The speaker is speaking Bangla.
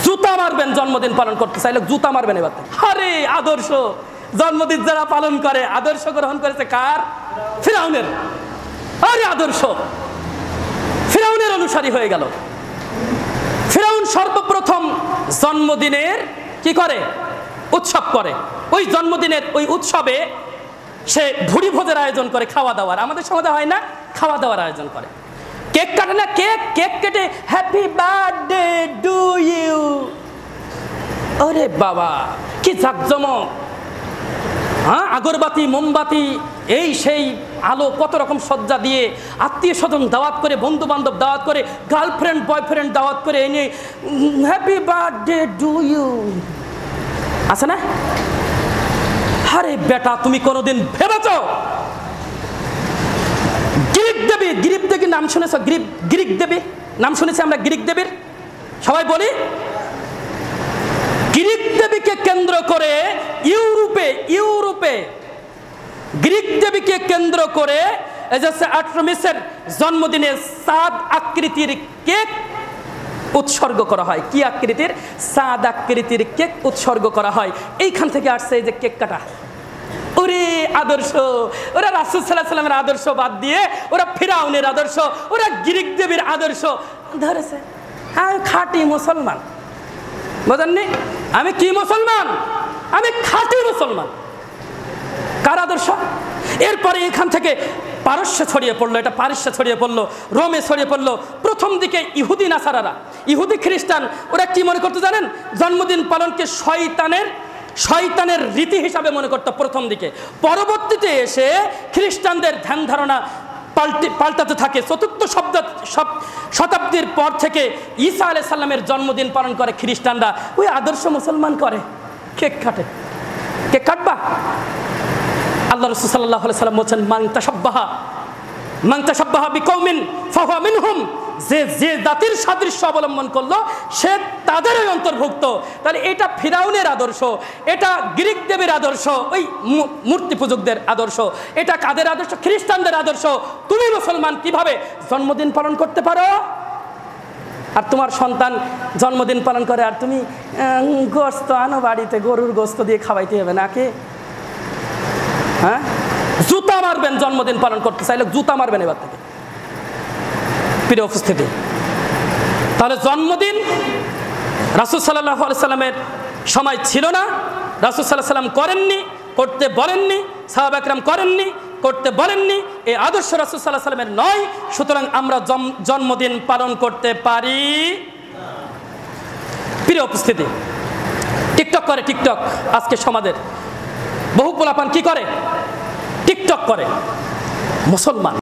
জুতা মারবেন জন্মদিন পালন করতে চাইলে, জুতা মারবেন এবার। আরে আদর্শ জন্মদিন যারা পালন করে, আদর্শ গ্রহণ করেছে কার? ফিরাউনের। আরে আদর্শ ফিরাউনের অনুসারী হয়ে গেল। ফিরাউন সর্বপ্রথম জন্মদিনের কি করে? উৎসব করে। ওই জন্মদিনের ওই উৎসবে সে ভুরি ভোজের আয়োজন করে, খাওয়া দাওয়ার। আমাদের সমাজে হয় না, খাওয়া দাওয়ার আয়োজন করে। কেক কাটে না, কেক কেটে হ্যাপি বার্থডে টু ইউ। আরে বাবা কি জাকজমক! হ্যাঁ, আগরবাতি মোমবাতি এই সেই আলো, কত রকম সজ্জা দিয়ে আত্মীয় স্বজন দাওয়াত করে, বন্ধু বান্ধব দাওয়াত করে, গার্লফ্রেন্ড বয়ফ্রেন্ড দাওয়াত করে এনে হ্যাপি বার্থডে টু ইউ আছে না? আরে বেটা, তুমি কোনোদিন ভেবেছ গ্রিক দেবী, গ্রিক দেবীর নাম শুনেছ? গ্রিক দেবী নাম শুনেছি আমরা, গ্রিক দেবীর সবাই বলি। গ্রিক দেবীকে কেন্দ্র করে ইউরোপে গ্রিক দেবীকে কেন্দ্র করে আর্টেমিসের জন্মদিনে চাঁদ আকৃতির কেক উৎসর্গ করা হয়। কি আকৃতির? চাঁদ আকৃতির কেক উৎসর্গ করা হয়। এইখান থেকে আসছে এই যে কেক কাটা। ওরে আদর্শ! ওরা রাসূল সাল্লাল্লাহু আলাইহি ওয়াসাল্লামের আদর্শ বাদ দিয়ে ওরা ফিরাউনের আদর্শ, ওরা গ্রিক দেবীর আদর্শ ধরেছে। আমি খাঁটি মুসলমান, বুঝেননি? আমি কি মুসলমান? আমি খাঁটি মুসলমান। কার আদর্শ? এরপরে এখান থেকে পারস্যে ছড়িয়ে পড়লো, এটা পারস্যে ছড়িয়ে পড়লো, রোমে ছড়িয়ে পড়লো। প্রথম দিকে ইহুদি নাসারারা, ইহুদি খ্রিস্টান, ওরা কি মনে করতে জানেন? জন্মদিন পালনকে শয়তানের রীতি হিসাবে মনে করতো প্রথম দিকে। পরবর্তীতে এসে খ্রিস্টানদের ধ্যান ধারণা পাল্টাতে থাকে। চতুর্থ শতাব্দীর পর থেকে ঈসা আলাইহিস সালামের জন্মদিন পালন করে খ্রিস্টানরা। ওই আদর্শ মুসলমান করে, কেক কাটে। কেক কাটবা? আল্লাহ রাসূল সাল্লাল্লাহু আলাইহি ওয়াসাল্লাম বলেছেন, মান তাশাব্বাহা বিকওমিন ফাহুয়া মিনহুম। যে জাতির সাদৃশ্য অবলম্বন করলো সে তাদেরই অন্তর্ভুক্ত। তাহলে এটা ফিরাউনের আদর্শ, এটা গ্রিক দেবীর আদর্শ, ওই মূর্তি পূজকদের আদর্শ। এটা কাদের আদর্শ? খ্রিস্টানদের আদর্শ। তুমি মুসলমান কিভাবে জন্মদিন পালন করতে পারো? আর তোমার সন্তান জন্মদিন পালন করে, আর তুমি গোস্ত আনো বাড়িতে, গরুর গোস্ত দিয়ে খাওয়াইতে হবে নাকি? হ্যাঁ, জুতা মারবেন জন্মদিন পালন করতে চাইলে, জুতা মারবেন এবার থেকে। প্রিয় উপস্থিতি, তাহলে জন্মদিন রাসূল সাল্লাল্লাহু আলাইহি সাল্লামের সময় ছিল না, রাসূল সাল্লাল্লাহু আলাইহি সাল্লাম করেননি, করতে বলেননি, সাহাবা একরাম করেননি, করতে বলেননি। এই আদর্শ রাসূল সাল্লাল্লাহু আলাইহি সাল্লামের নয়। সুতরাং আমরা জন্মদিন পালন করতে পারি। প্রিয় উপস্থিতি, টিকটক করে, টিকটক আজকে সমাজের বহু পোলাপান কি করে? টিকটক করে। মুসলমান